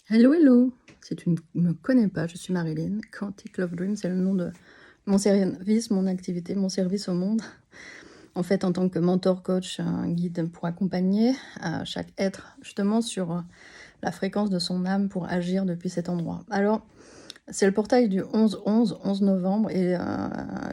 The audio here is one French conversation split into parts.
Hello, hello! Si tu ne me connais pas, je suis Marilyn. Quantic Love Dream, c'est le nom de mon service, mon activité, mon service au monde. En fait, en tant que mentor, coach, un guide pour accompagner chaque être justement sur la fréquence de son âme pour agir depuis cet endroit. Alors, c'est le portail du 11 novembre, et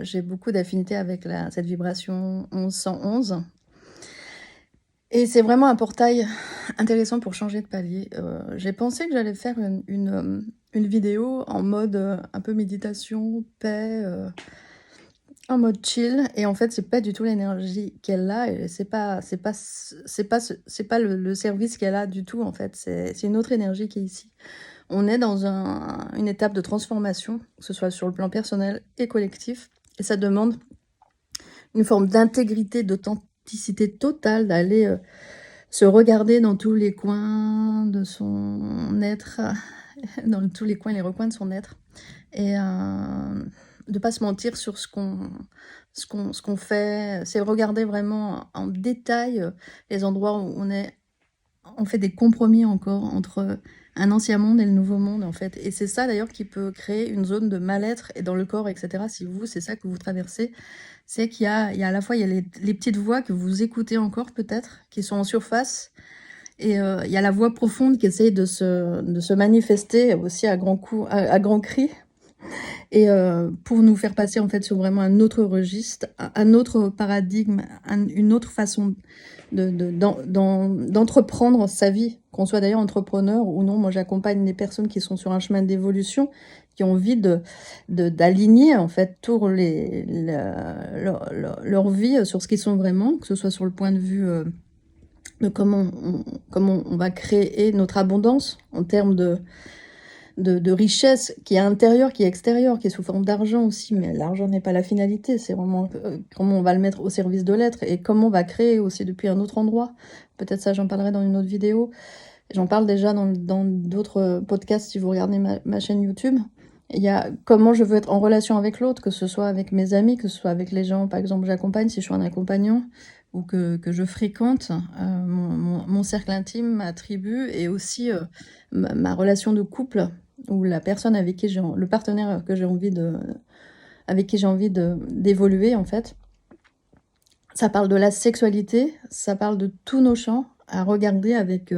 j'ai beaucoup d'affinité avec cette vibration 1111. Et c'est vraiment un portail intéressant pour changer de palier. J'ai pensé que j'allais faire une vidéo en mode un peu méditation, paix, en mode chill. Et en fait, c'est pas du tout l'énergie qu'elle a. Et c'est pas le service qu'elle a du tout. En fait, c'est une autre énergie qui est ici. On est dans une étape de transformation, que ce soit sur le plan personnel et collectif. Et ça demande une forme d'intégrité, d'authenticité totale, d'aller se regarder dans tous les coins de son être, dans tous les coins et les recoins de son être, et de pas se mentir sur ce qu'on fait. C'est regarder vraiment en détail les endroits où on fait des compromis encore entre un ancien monde et le nouveau monde, en fait. Et c'est ça d'ailleurs qui peut créer une zone de mal-être et dans le corps, etc. Si vous, c'est ça que vous traversez, c'est qu'il y a à la fois il y a les petites voix que vous écoutez encore peut-être, qui sont en surface, et il y a la voix profonde qui essaye de se manifester aussi à grands coups, à grands cris, et pour nous faire passer en fait sur vraiment un autre registre, un autre paradigme, une autre façon d'entreprendre sa vie, qu'on soit d'ailleurs entrepreneur ou non. Moi, j'accompagne des personnes qui sont sur un chemin d'évolution, qui ont envie d'aligner en fait tout leur vie sur ce qu'ils sont vraiment, que ce soit sur le point de vue de comment on va créer notre abondance en termes de richesse qui est intérieure, qui est extérieure, qui est sous forme d'argent aussi, mais l'argent n'est pas la finalité, c'est vraiment comment on va le mettre au service de l'être et comment on va créer aussi depuis un autre endroit. Peut-être ça, j'en parlerai dans une autre vidéo. J'en parle déjà dans d'autres podcasts si vous regardez ma chaîne YouTube. Il y a comment je veux être en relation avec l'autre, que ce soit avec mes amis, que ce soit avec les gens, par exemple, j'accompagne si je suis un accompagnant, ou que je fréquente, mon cercle intime, ma tribu, et aussi ma relation de couple, ou la personne avec qui le partenaire que j'ai envie avec qui j'ai envie d'évoluer, en fait. Ça parle de la sexualité, ça parle de tous nos champs à regarder avec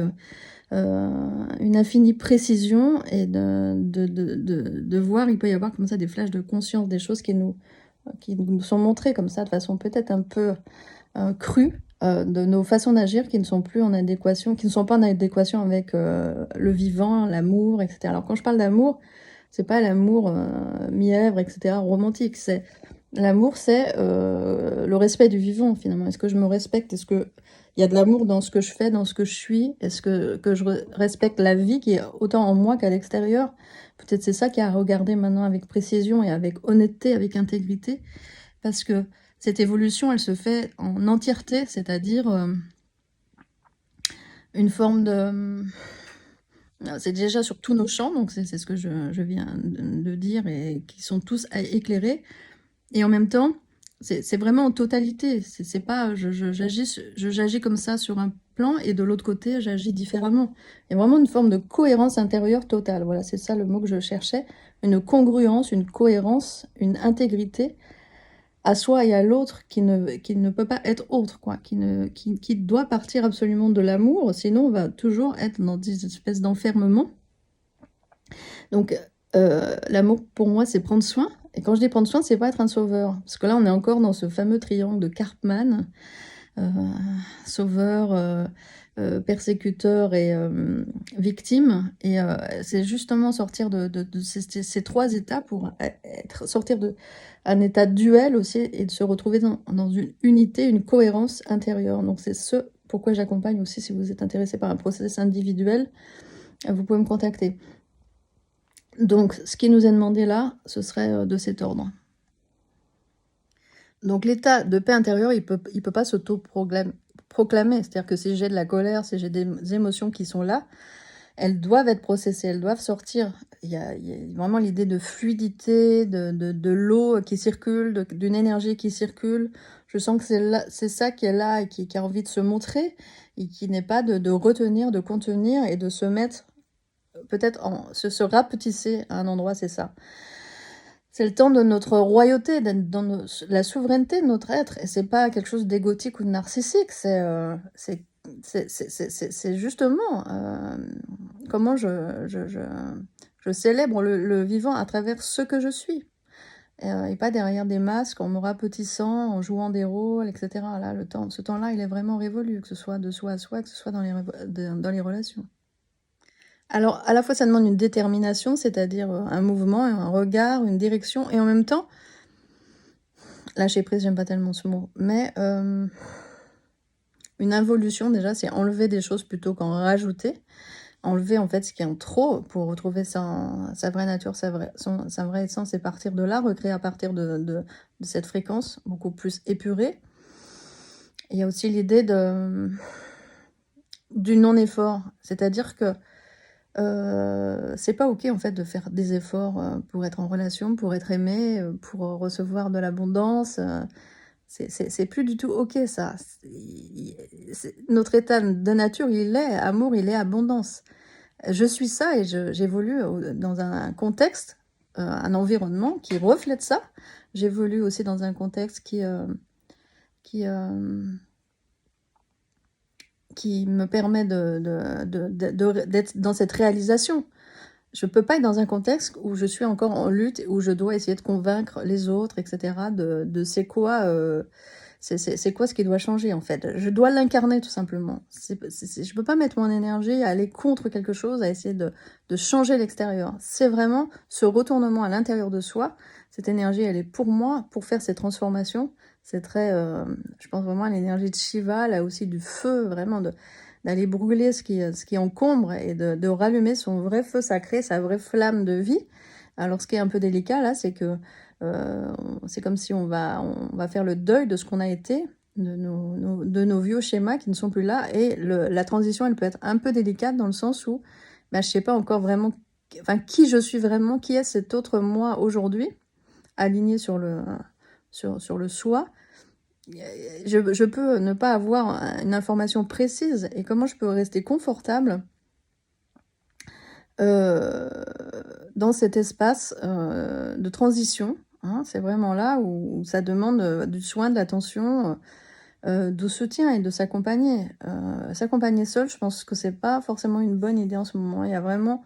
une infinie précision, et de voir, il peut y avoir comme ça des flashs de conscience, des choses qui nous sont montrées comme ça de façon peut-être un peu crue, de nos façons d'agir qui ne sont plus en adéquation, qui ne sont pas en adéquation avec le vivant, l'amour, etc. Alors quand je parle d'amour, c'est pas l'amour mièvre, etc., romantique. L'amour, c'est le respect du vivant, finalement. Est-ce que je me respecte? Est-ce qu'il y a de l'amour dans ce que je fais, dans ce que je suis? Est-ce que je respecte la vie qui est autant en moi qu'à l'extérieur? Peut-être c'est ça qu'il y a à regarder maintenant avec précision et avec honnêteté, avec intégrité, parce que cette évolution, elle se fait en entièreté, c'est-à-dire une forme de... C'est déjà sur tous nos champs, donc c'est ce que je viens de dire, et qui sont tous éclairés. Et en même temps, c'est vraiment en totalité. C'est pas, j'agis comme ça sur un plan, et de l'autre côté, j'agis différemment. Il y a vraiment une forme de cohérence intérieure totale. Voilà, c'est ça le mot que je cherchais. Une congruence, une cohérence, une intégrité à soi et à l'autre qui ne peut pas être autre, quoi. Qui doit partir absolument de l'amour, sinon on va toujours être dans des espèces d'enfermement. Donc, l'amour, pour moi, c'est prendre soin. Et quand je dis prendre soin, c'est pas être un sauveur. Parce que là, on est encore dans ce fameux triangle de Karpman. Sauveur, persécuteur et victime. Et c'est justement sortir de ces trois états pour sortir d'un état duel aussi, et de se retrouver dans une unité, une cohérence intérieure. Donc c'est ce pourquoi j'accompagne aussi. Si vous êtes intéressé par un processus individuel, vous pouvez me contacter. Donc, ce qui nous est demandé là, ce serait de cet ordre. Donc, l'état de paix intérieure, il peut pas s'auto-proclamer. C'est-à-dire que si j'ai de la colère, si j'ai des émotions qui sont là, elles doivent être processées, elles doivent sortir. Il y a vraiment l'idée de fluidité, de l'eau qui circule, d'une énergie qui circule. Je sens que c'est ça qui est là et qui a envie de se montrer, et qui n'est pas de retenir, de contenir et de se mettre peut-être se rapetisser à un endroit, c'est ça. C'est le temps de notre royauté, d'être dans la souveraineté de notre être. Et c'est pas quelque chose d'égotique ou de narcissique. C'est justement comment je célèbre le vivant à travers ce que je suis. Et pas derrière des masques, en me rapetissant, en jouant des rôles, etc. Là, ce temps-là, il est vraiment révolu, que ce soit de soi à soi, que ce soit dans les relations. Alors, à la fois, ça demande une détermination, c'est-à-dire un mouvement, un regard, une direction, et en même temps, lâcher prise, j'aime pas tellement ce mot, mais une involution, déjà, c'est enlever des choses plutôt qu'en rajouter. Enlever, en fait, ce qui est en trop pour retrouver sa vraie nature, sa vraie essence, et partir de là, recréer à partir de cette fréquence beaucoup plus épurée. Il y a aussi l'idée du non-effort, c'est-à-dire que c'est pas ok en fait de faire des efforts pour être en relation, pour être aimé, pour recevoir de l'abondance. C'est plus du tout ok ça. Notre état de nature, il est amour, il est abondance. Je suis ça et j'évolue dans un contexte, un environnement qui reflète ça. J'évolue aussi dans un contexte qui me permet d'être dans cette réalisation. Je ne peux pas être dans un contexte où je suis encore en lutte, où je dois essayer de convaincre les autres, etc., de c'est quoi ce qui doit changer, en fait. Je dois l'incarner, tout simplement. Je ne peux pas mettre mon énergie à aller contre quelque chose, à essayer de changer l'extérieur. C'est vraiment ce retournement à l'intérieur de soi. Cette énergie, elle est pour moi, pour faire ces transformations. C'est très, je pense vraiment à l'énergie de Shiva, là aussi du feu, vraiment d'aller brûler ce qui encombre et de rallumer son vrai feu sacré, sa vraie flamme de vie. Alors ce qui est un peu délicat là, c'est que c'est comme si on va faire le deuil de ce qu'on a été, de nos vieux schémas qui ne sont plus là, et la transition, elle peut être un peu délicate dans le sens où je sais pas encore vraiment qui je suis vraiment, qui est cet autre moi aujourd'hui, aligné sur le soi. Je peux ne pas avoir une information précise, et comment je peux rester confortable dans cet espace de transition. Hein, c'est vraiment là où ça demande du soin, de l'attention, du soutien et de s'accompagner. S'accompagner seul, je pense que c'est pas forcément une bonne idée en ce moment. Il y a vraiment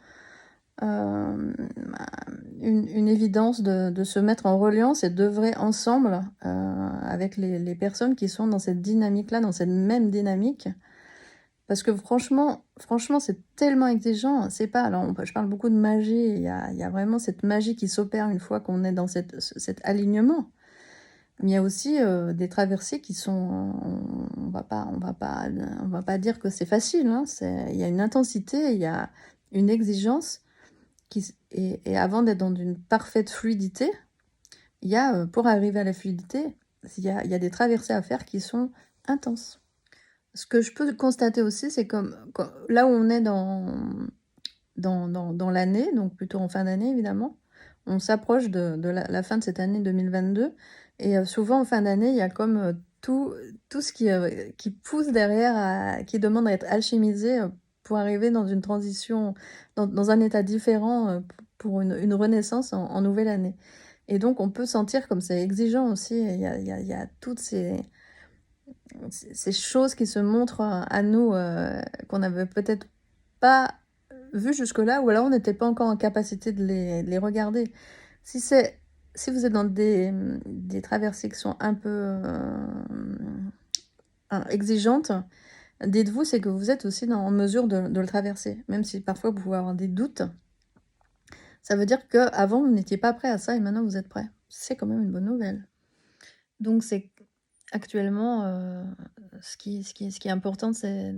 une évidence de se mettre en reliance et d'œuvrer ensemble avec les personnes qui sont dans cette dynamique-là, dans cette même dynamique. Parce que franchement, c'est tellement exigeant. C'est pas, alors je parle beaucoup de magie, il y a vraiment cette magie qui s'opère une fois qu'on est dans cet alignement. Mais il y a aussi des traversées qui sont, on va pas dire que c'est facile, hein. Il y a une intensité, il y a une exigence et avant d'être dans une parfaite fluidité, il y a, pour arriver à la fluidité, il y a des traversées à faire qui sont intenses. Ce que je peux constater aussi, c'est comme là où on est dans l'année, donc plutôt en fin d'année évidemment, on s'approche de la fin de cette année 2022, et souvent en fin d'année, il y a comme tout ce qui pousse derrière, qui demande à être alchimisé pour arriver dans une transition, dans un état différent pour une renaissance en nouvelle année. Et donc on peut sentir comme c'est exigeant aussi, il y a toutes ces choses qui se montrent à nous qu'on n'avait peut-être pas vues jusque-là, ou alors on n'était pas encore en capacité de les regarder. Si vous êtes dans des traversées qui sont un peu exigeantes, dites-vous, c'est que vous êtes aussi en mesure de le traverser, même si parfois vous pouvez avoir des doutes. Ça veut dire qu'avant, vous n'étiez pas prêt à ça et maintenant vous êtes prêt. C'est quand même une bonne nouvelle. Donc c'est actuellement, ce qui est important, c'est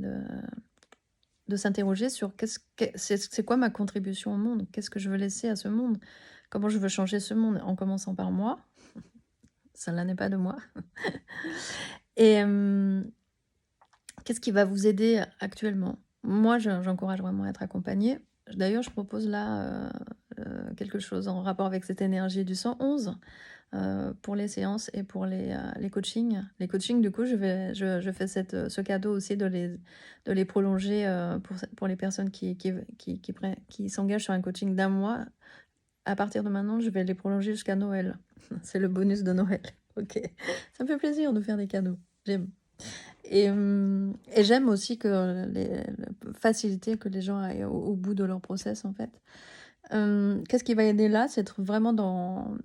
de s'interroger sur c'est quoi ma contribution au monde, qu'est-ce que je veux laisser à ce monde, comment je veux changer ce monde, en commençant par moi. Ça là n'est pas de moi. Et qu'est-ce qui va vous aider actuellement? Moi, j'encourage vraiment à être accompagnée. D'ailleurs, je propose là quelque chose en rapport avec cette énergie du 111. pour les séances et pour les coachings. Les coachings, du coup, je fais ce cadeau aussi de les prolonger pour les personnes qui s'engagent sur un coaching d'1 mois. À partir de maintenant, je vais les prolonger jusqu'à Noël. C'est le bonus de Noël. Ok. Ça me fait plaisir de faire des cadeaux. J'aime. Et j'aime aussi faciliter que les gens aillent au bout de leur process, en fait. Qu'est-ce qui va aider là? C'est être vraiment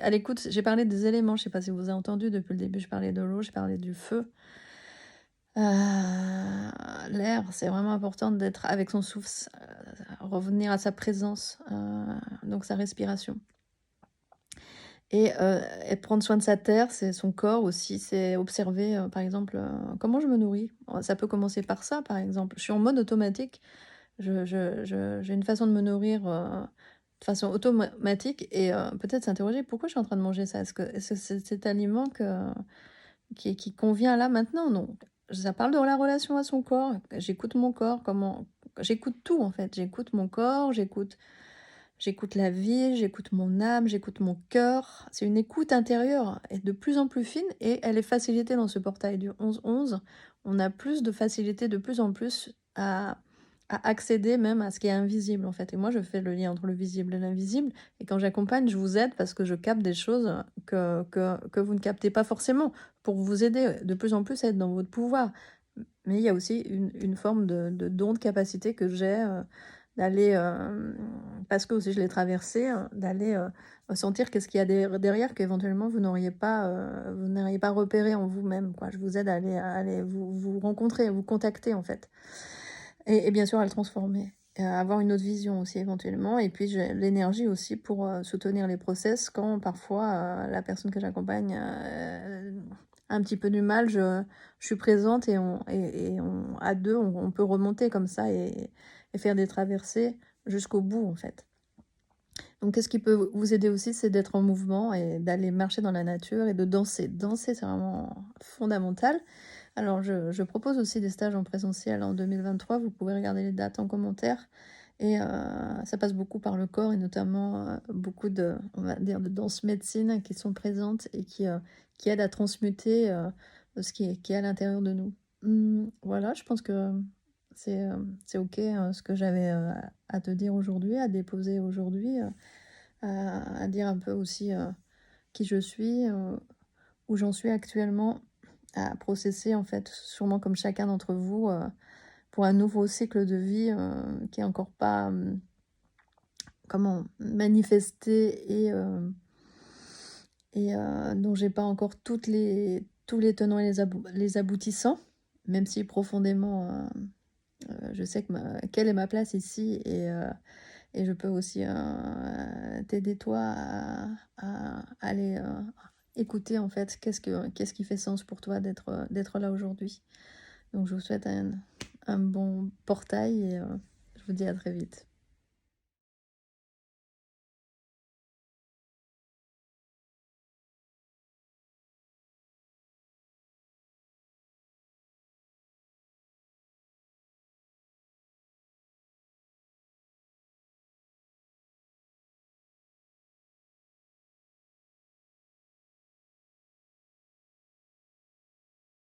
à l'écoute. J'ai parlé des éléments, je sais pas si vous avez entendu depuis le début, je parlais de l'eau, je parlais du feu. L'air, c'est vraiment important d'être avec son souffle, revenir à sa présence, donc sa respiration. Et prendre soin de sa terre, c'est son corps aussi, c'est observer, par exemple, comment je me nourris. Ça peut commencer par ça, par exemple. Je suis en mode automatique, j'ai une façon de me nourrir de façon automatique et peut-être s'interroger pourquoi je suis en train de manger ça. Est-ce que c'est cet aliment qui convient là maintenant? Non. Ça parle de la relation à son corps. J'écoute mon corps, j'écoute tout en fait. J'écoute mon corps, j'écoute la vie, j'écoute mon âme, j'écoute mon cœur. C'est une écoute intérieure et de plus en plus fine et elle est facilitée dans ce portail du 11-11. On a plus de facilité de plus en plus à accéder même à ce qui est invisible en fait. Et moi, je fais le lien entre le visible et l'invisible. Et quand j'accompagne, je vous aide parce que je capte des choses que vous ne captez pas forcément pour vous aider de plus en plus à être dans votre pouvoir. Mais il y a aussi une forme de don de capacité que j'ai d'aller, parce que aussi je l'ai traversé, d'aller sentir qu'est-ce qu'il y a derrière qu'éventuellement vous n'auriez pas repéré en vous-même, quoi. Je vous aide à aller vous rencontrer, à vous contacter en fait. Et bien sûr à le transformer, et à avoir une autre vision aussi éventuellement. Et puis j'ai l'énergie aussi pour soutenir les process quand parfois la personne que j'accompagne a un petit peu du mal. Je suis présente et à deux, on peut remonter comme ça et faire des traversées jusqu'au bout en fait. Donc qu'est-ce qui peut vous aider aussi, c'est d'être en mouvement et d'aller marcher dans la nature et de danser. Danser, c'est vraiment fondamental. Alors je propose aussi des stages en présentiel en 2023, vous pouvez regarder les dates en commentaire. Et ça passe beaucoup par le corps et notamment beaucoup on va dire, de danse médecine qui sont présentes et qui aident à transmuter ce qui est à l'intérieur de nous. Voilà, je pense que c'est ok ce que j'avais à te dire aujourd'hui, à déposer aujourd'hui, à dire un peu aussi qui je suis, où j'en suis actuellement, à processer en fait, sûrement comme chacun d'entre vous, pour un nouveau cycle de vie qui est encore pas manifesté et dont j'ai pas encore tous les tenants et les aboutissants, même si profondément je sais quelle est ma place ici et je peux aussi t'aider toi à aller écouter en fait qu'est-ce qui fait sens pour toi d'être là aujourd'hui. Donc je vous souhaite un bon portail et je vous dis à très vite.